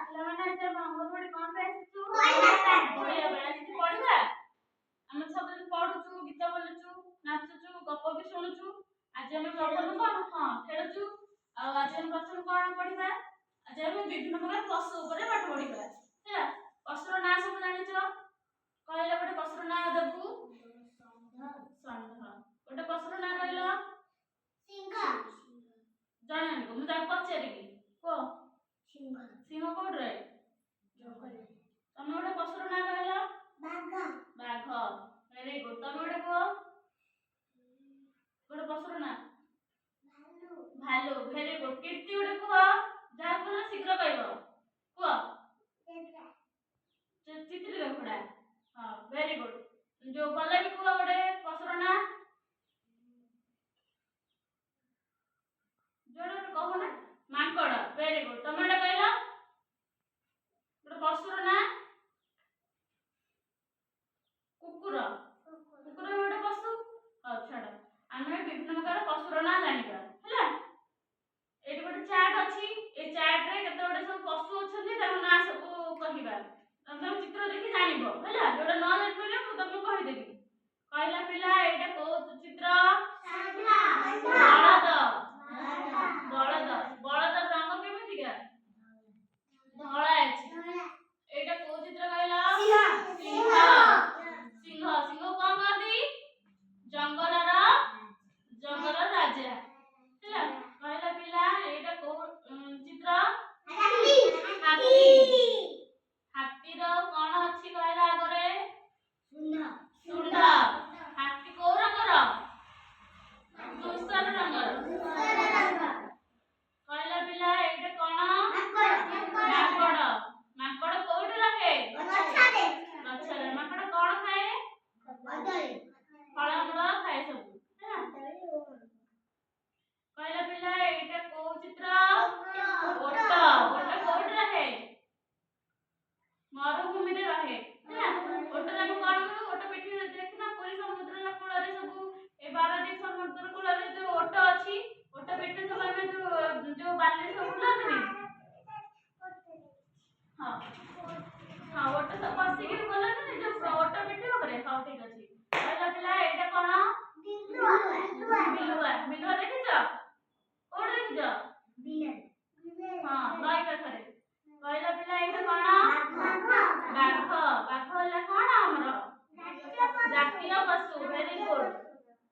ପିଲାମାନେ ଆଜି ଆମ ଅଙ୍ଗନବାଡି କଣ ପାଇଁ ଆସିଛୁ? ପଢିବା ପାଇଁ ଆସିଛୁ ପଢିବା। ଆମେ ସବୁ ପଢୁଛୁ, ଗୀତ ବୋଲୁଛୁ, ନାଚୁଛୁ, ଗପ ବି ଶୁଣୁଛୁ। ଆଜି ଆମେ ପ୍ରଥମ କଣ ଖେଳୁଛୁ। ଆଉ ଆଜି ଆମେ ପ୍ରଥମ କଣ ପଢିବା? ଆଜି ଆମେ ବିଭିନ୍ନ ପ୍ରକାର ପଶୁ ଉପରେ ପାଠ ପଢିବା। ହେଲା, ପଶୁର ନାଁ ସବୁ ଜାଣିଛ? କହିଲ ଗୋଟେ ପଶୁର ନାଁ ଦେବୁ। ଷଣ୍ଢ। ଗୋଟେ ପଶୁର ନାଁ କହିଲ? ସିଂହ। ଜାଣିନି ମୁଁ ତାକୁ ପଚାରିବି। କୁହ। ସିଂହ କୋଉଠି ରହେ? ଜଙ୍ଗଲରେ। ତମେ ଗୋଟେ ପଶୁର ନାଁ କହିଲ? ବାଘ। Very good. ତମେ ଗୋଟେ କୁହ। ଗୋଟେ ପଶୁର ନାଁ? ଭାଲୁ। Very good. କୀର୍ତ୍ତି ଗୋଟେ କୁହ। ଯାହା କହିଲ ଶୀଘ୍ର କହିବ। କୁହ। ଚିତ୍ରିତ ଘୋଡା। ହଁ, ଭେରି ଗୁଡ। ଯୋଉ ପଲ୍ଲବୀ କୁହ ଗୋଟେ ପଶୁର ନାଁ? ଯୋଉଟା କହୁନ। ମାଙ୍କଡ। Very good. ତମେ ଗୋଟେ କହିଲ ଗୋଟେ ପଶୁର ନାଁ? କୁକୁର। କୁକୁର ବି ଗୋଟେ ପଶୁ। ହଉ ଛାଡ, ଆମେ ବିଭିନ୍ନ ପ୍ରକାର ପଶୁର ନାଁ ଜାଣିବା। ହେଲା, ଏଇଠି ଗୋଟେ ଚାର୍ଟ ଅଛି। ଏ ଚାର୍ଟ ରେ କେତେ ଗୋଟେ ସବୁ ପଶୁ ଅଛନ୍ତି, ତାଙ୍କ ନାଁ ସବୁ କହିବା। ତମେ ଚିତ୍ର ଦେଖି ଜାଣିବ। ହେଲା, ଯୋଉଟା ନ ଜାଣିପାରିଲେ ମୁଁ ତମକୁ କହିଦେବି। କହିଲା ପିଲା ଏଇଟା କୋଉ ଚିତ୍ର? ବଳଦ। ବଳଦ। ବଳଦ ରଙ୍ଗ କେମିତିକା? ଧଳା ଅଛି। ଏଇଟା କୋଉ ଚିତ୍ର କହିଲ? ସିଂହ। ସିଂହ। ସିଂହ କଣ କହନ୍ତି? ଜଙ୍ଗଲର ରାଜା। ହେଲା, କହିଲା ପିଲା ଏଇଟା କୋଉ ଚିତ୍ର? ହାତୀ। ହାତୀର କଣ ଅଛି କହିଲା ଆଗରେ? ଶୁଣ୍ଢ। ହାତୀ କୋଉ ରଙ୍ଗର? ଧୂସର ରଙ୍ଗର। କହିଲା ପିଲା ଏଇଟା କଣ? ମାଙ୍କଡ। ମାଙ୍କଡ କୋଉଠି ରହେ? ଗଛରେ। ମାଙ୍କଡ କଣ ଖାଏ? ଫଳମୂଳ ଖାଏ ସବୁ। ହେଲା, କହିଲା ପିଲା ଏଇଟା କୋଉ ଚିତ୍ର? ଓଟ। ଓଟ କୋଉଠି ରହେ? ମରୁଭୂମିରେ ରହେ। ହେଲା, ଓଟରେ ଆମେ କଣ କରୁ? ଓଟ ପିଠିରେ ଦେଖିନା ପୁରୀ ସମୁଦ୍ରର କୂଳରେ ସବୁ ଏ ପାରାଦୀପ ସମୁଦ୍ର କୂଳରେ ଯୋଉ ଓଟ ଅଛି, ଓଟ ପିଠିରେ ସବୁ ଆମେ ଯୋଉ ବାଲିରେ ସବୁ ବୁଲାନ୍ତିନି? ହଁ, ଓଟ ସବୁ ବସିକି ବୁଲାନ୍ତିନି ଯୋଉ ଓଟ ପିଠି ଉପରେ? ହଉ ଠିକ ଅଛି। କହିଲା ପିଲା ଏଇଟା କଣ? ବିଲୁଆ। ବିଲୁଆ ଦେଖିଛ? କୋଉଠି ଦେଖିଛ? ହଁ, ନଈ ପାଖରେ। କହିଲା ପିଲା ଏଇଟା କଣ? ବାଘ। ବାଘ ହେଲା କଣ ଆମର? ଜାତୀୟ ପଶୁ। Very good.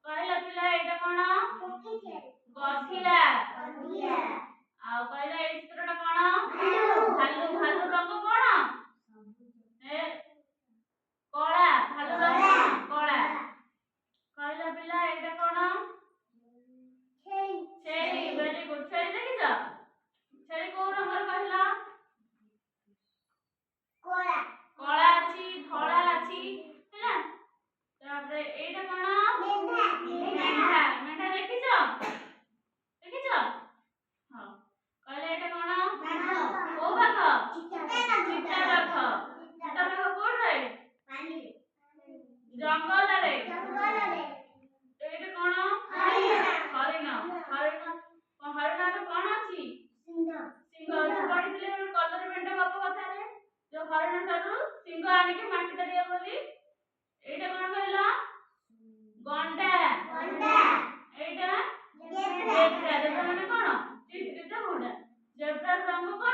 କହିଲା ପିଲା ଏଇଟା କଣ? ଗଧିଆ। ଆଉ କହିଲା ଏଇ ଚିତ୍ରଟା କଣ? ଭାଲୁ। ଭାଲୁ ରଙ୍ଗ କଣ? କଳା। ଭାଲୁ ରଙ୍ଗ କଳା। କହିଲା ପିଲା ଏଇଟା କଣ? ଛେଳି। Very good. ଛେଳି ଦେଖିଛ? ଛେଳି କୋଉ ରଙ୍ଗର କହିଲ? କଳା ଅଛି, ଧଳା ଅଛି। ହେଲା, ତାପରେ ଏଇଟା କଣ? ମେଣ୍ଢା। ମେଣ୍ଢା ଦେଖିଛ? ଦେଖିଛ? ହଁ, କହିଲେ ଏଇଟା କଣ? କୋଉ ବାଘ? ଚିତା ବାଘ। ଚିତା ବାଘ କୋଉଠି ରହେ? ଜଙ୍ଗଲରେ। ଏଇଟା କଣ? ହରିଣ। ହରିଣର କଣ ଅଛି? ସିଂହ ଅଛି। ପଢିଥିଲେ କଲର ମେଣ୍ଢା ଗପ କଥାରେ, ଯୋଉ ହରିଣ ଠାରୁ ସିଂହ ଆଣିକି ମାଟି ତାଡିବ ବୋଲି। ଏଇଟା କଣ କହିଲ? ଗଣ୍ଡା। ଏଇଟା ଜେବ୍ରା। ଜେବ୍ରା ମାନେ କଣ? ଚିତ୍ରିତ ଘୋଡା। ଜେବ୍ରାର ରଙ୍ଗ କଣ?